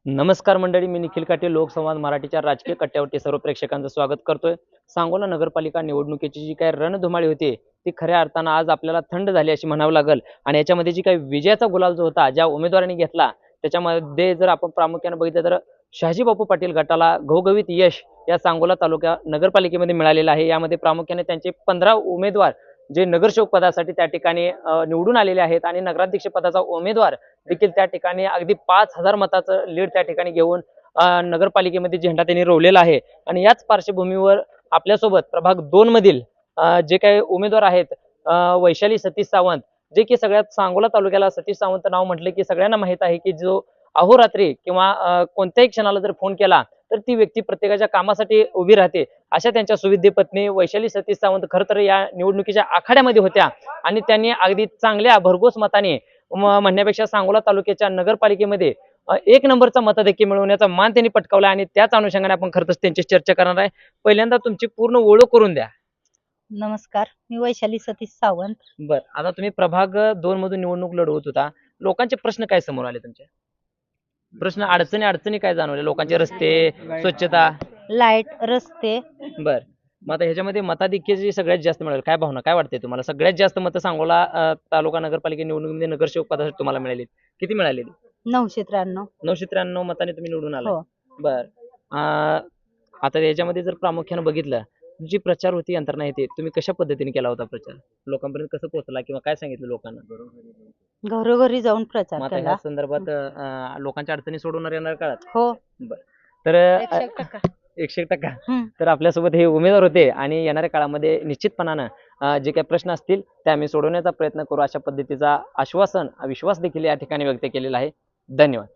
नमस्कार मंडळी, मी निखिल काटे लोकसंवाद मराठीच्या राजकीय कट्ट्यावरती सर्व प्रेक्षकांचं स्वागत करतोय. सांगोला नगरपालिका निवडणुकीची जी काही रणधुमाळी होती ती खऱ्या अर्थानं आज आपल्याला थंड झाली अशी म्हणावं लागेल. आणि याच्यामध्ये जी काही विजयाचा गुलाल जो होता ज्या उमेदवारांनी घेतला त्याच्यामध्ये जर आपण प्रामुख्याने बघितलं तर शहाजी बापू पाटील गटाला घवघवीत यश या सांगोला तालुका नगरपालिकेमध्ये मिळालेलं आहे. यामध्ये प्रामुख्याने त्यांचे 15 उमेदवार जे नगरसेवक पदासाठी त्या ठिकाणी निवडून आलेले आहेत आणि नगराध्यक्ष पदाचा उमेदवार देखील त्या ठिकाणी अगदी 5,000 मताचं लीड त्या ठिकाणी घेऊन नगरपालिकेमध्ये झेंडा त्यांनी रोवलेला आहे. आणि याच पार्श्वभूमीवर आपल्यासोबत प्रभाग 2 मधील जे काही उमेदवार आहेत वैशाली सतीश सावंत, जे की सगळ्यात सांगोला तालुक्याला सतीश सावंत नाव म्हटले की सगळ्यांना माहित आहे की जो अहोरात्री किंवा कोणत्याही क्षणाला जर फोन केला तर ती व्यक्ती प्रत्येकाच्या कामासाठी उभी राहते. अशा त्यांच्या सुविद्य पत्नी वैशाली सतीश सावंत खरं तर या निवडणुकीच्या आखाड्यामध्ये होत्या आणि त्यांनी अगदी चांगल्या भरघोस मताने म्हणण्यापेक्षा सांगोला तालुक्याच्या नगरपालिकेमध्ये एक नंबरचा मतदेखील मिळवण्याचा मान त्यांनी पटकावला आणि त्याच अनुषंगाने आपण खरंच त्यांची चर्चा करणार आहे. पहिल्यांदा तुमची पूर्ण ओळख करून द्या. नमस्कार, मी वैशाली सतीश सावंत. बर, आता तुम्ही प्रभाग 2 मधून निवडणूक लढवत होता. लोकांचे प्रश्न काय समोर आले तुमचे? प्रश्न अडचणी अडचणी काय जाणवले लोकांचे? रस्ते, स्वच्छता, लाईट, रस्ते. बर. मग आता ह्याच्यामध्ये मताधिक्य जे सगळ्यात जास्त मिळेल, काय भावना काय वाटते तुम्हाला? सगळ्यात जास्त मतं सांगोला तालुका नगरपालिका निवडणुकीमध्ये नगरसेवक पदासाठी तुम्हाला मिळाली, किती मिळालेली? 993. 993 मतांनी तुम्ही निवडून आला. हो. बर. आता याच्यामध्ये जर प्रामुख्याने बघितलं, जी प्रचार होती यंत्रणा आहे ती तुम्ही कशा पद्धतीने केला होता प्रचार? लोकांपर्यंत कसं पोहोचला किंवा काय सांगितलं लोकांना? घरोघरी जाऊन प्रचार मग आता केला. ह्या संदर्भात लोकांच्या अडचणी सोडवणार येणार काळात? हो. बर. तर 100%. 100%. हम्म. तर आपल्यासोबत हे उमेदवार होते आणि येणाऱ्या काळामध्ये निश्चितपणानं जे काही प्रश्न असतील ते आम्ही सोडवण्याचा प्रयत्न करू अशा पद्धतीचा आश्वासन विश्वास देखील या ठिकाणी व्यक्त केलेला आहे. धन्यवाद.